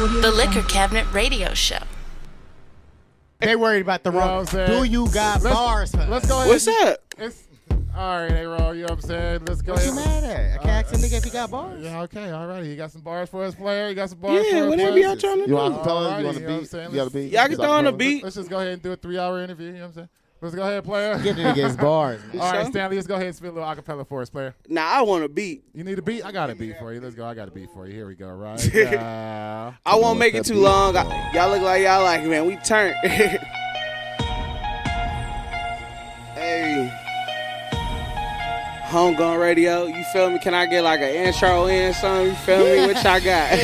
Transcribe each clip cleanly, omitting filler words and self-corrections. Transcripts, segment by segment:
The Liquor Cabinet Radio Show. They worried about the wrong. Do you got bars? Let's go ahead. What's up? All right, hey, Ro, you know what I'm saying? Let's go What ahead. you mad at? I can't ask a nigga if he got bars. Yeah, okay, all right. You got some bars for us, player? You got some bars for Yeah, us, whatever player? y'all trying to You do. want acapella? Alrighty, You want you a know what I'm beat? saying? You got a beat? Y'all can throw on a beat. Let's just go ahead and do a 3-hour interview, you know what I'm saying? Let's go ahead, player. Get the nigga his bars. All right, Sure. Stanley, let's go ahead and spit a little acapella for us, player. Nah, I want a beat. You need a beat? I got a beat for you. Let's go. I got a beat for you. Here we go, right? now. I won't make it too long. Y'all look like y'all like it, man. We turned. Hey. Homegrown Radio, you feel me? Can I get like an intro in something? You feel me? What y'all got?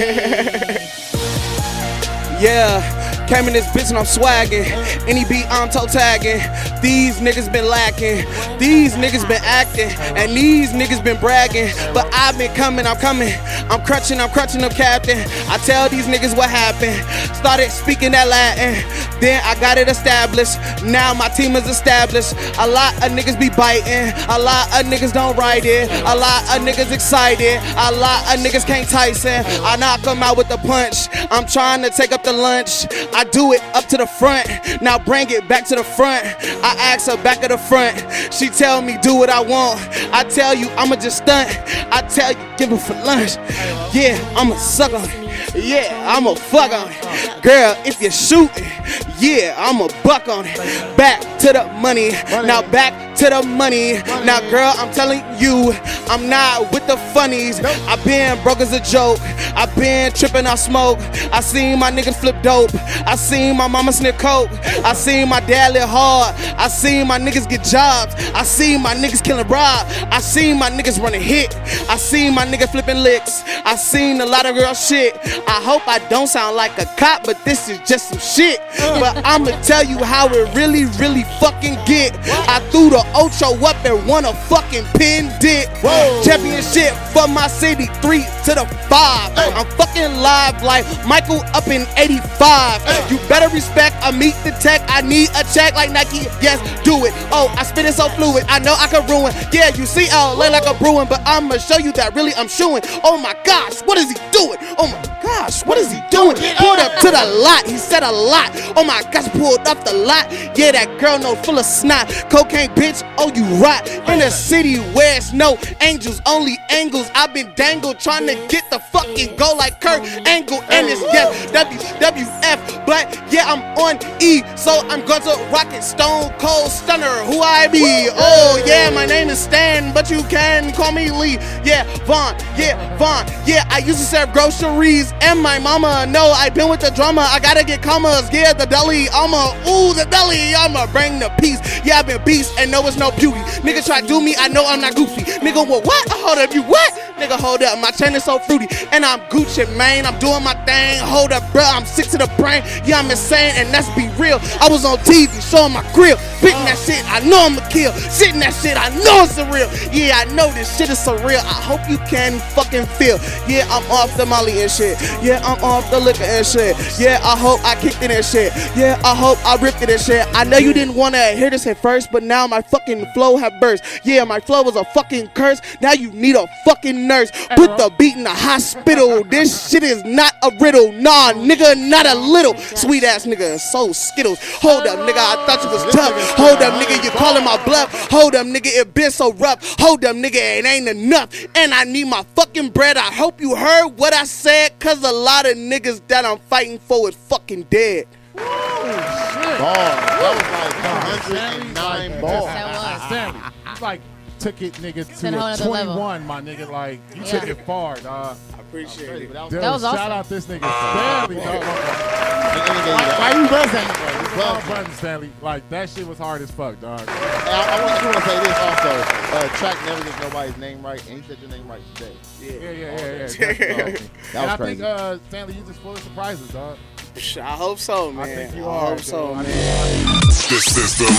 Yeah. Came in this bitch and I'm swagging. Any beat I'm toe tagging. These niggas been lacking. These niggas been acting. And these niggas been bragging. But I've been coming, I'm coming. I'm crunching, I'm captain. I tell these niggas what happened. Started speaking that Latin. Then I got it established. Now my team is established. A lot of niggas be biting. A lot of niggas don't write it. A lot of niggas excited. A lot of niggas can't Tyson. I knock them out with the punch. I'm trying to take up the lunch. I do it up to the front. Now bring it back to the front. I ask her back of the front. She tell me do what I want. I tell you I'ma just stunt. I tell you give it for lunch. Yeah, I'ma suck on it. Yeah, I'ma fuck on it. Girl, if you're shooting, yeah, I'ma buck on it. Back to the money. Now back to the money. Now girl, I'm telling you, I'm not with the funnies. I been broke as a joke. I been tripping off smoke. I seen my niggas flip dope. I seen my mama sniff coke. I seen my dad live hard. I seen my niggas get jobs. I seen my niggas killing Rob. I seen my niggas running hit. I seen my niggas flipping licks. I seen a lot of girl shit. I hope I don't sound like a cop, but this is just some shit. But I'ma tell you how it really, really fucking get. I threw the Ocho up and won a fucking pin dick. Championship for my city, 3 to the 5. I'm fucking live like Michael up in 85. You better respect, I meet the tech. I need a check like Nike, yes, do it. Oh, I spit it so fluid, I know I could ruin. Yeah, you see LA like a Bruin, but I'ma show you that really I'm shooing. Oh my gosh, what is he doing? Oh my gosh, what is he doing? Pulled up to the lot, he said a lot. Oh my gosh, pulled up the lot. Yeah, that girl no full of snot. Cocaine bitch, oh you rot. In a city where it's no angels, only angles. I've been dangled trying to get the fucking go like Kurt Angle. And it's yes, WWF. But yeah, I'm on E, so I'm going to rock it. Stone Cold Stunner, who I be. Oh yeah, my name is Stan, but you can call me Lee. Yeah, Vaughn. Yeah, I used to serve groceries, and my mama know I been with the drama. I gotta get commas. Yeah, the deli, I'ma bring the peace. Yeah, I been beast, and no, it's no beauty. Nigga try to do me, I know I'm not goofy. Nigga, what? Hold up, you what? Nigga, hold up, my chain is so fruity, and I'm Gucci, man. I'm doing my thing. Hold up, bro, I'm sick to the brain. Yeah, I'm insane, and let's be real. I was on TV showing my grill, spitting that shit. I know I'ma kill. Sitting that shit, I know it's surreal. Yeah, I know this shit is surreal. I hope you can fucking feel. Yeah, I'm off the Molly and shit. Yeah, I'm off the liquor and shit. Yeah, I hope I kicked it and shit. Yeah, I hope I ripped it and shit. I know you didn't want to hear this at first, but now my fucking flow have burst. Yeah, my flow was a fucking curse. Now you need a fucking nurse. Put the beat in the hospital. This shit is not a riddle. Nah, nigga, not a little. Sweet ass nigga, so Skittles. Hold up, nigga, I thought you was tough. Hold up, nigga, you calling my bluff. Hold up, nigga, it been so rough. Hold up, nigga, it ain't enough. And I need my fucking bread. I hope you heard what I said, cause a lot of niggas that I'm fighting for is fucking dead. That was like 109 balls. Stanley, you like took it, nigga, a to whole a other 21, level. my nigga. Like, you took it far, dog. I appreciate it. Dude, That was awesome. shout out this nigga Stanley, dog. Why you buzzing? Button, Stanley. Like, that shit was hard as fuck, dog. I want to say this also. Track never gets nobody's name right, and he said your name right today. Yeah. That was I crazy. think, Stanley, you just full of surprises, dog. I hope so, man. I think you I are. hope so, dude. man. This is the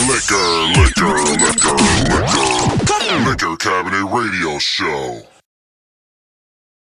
Liquor Cabinet Radio Show.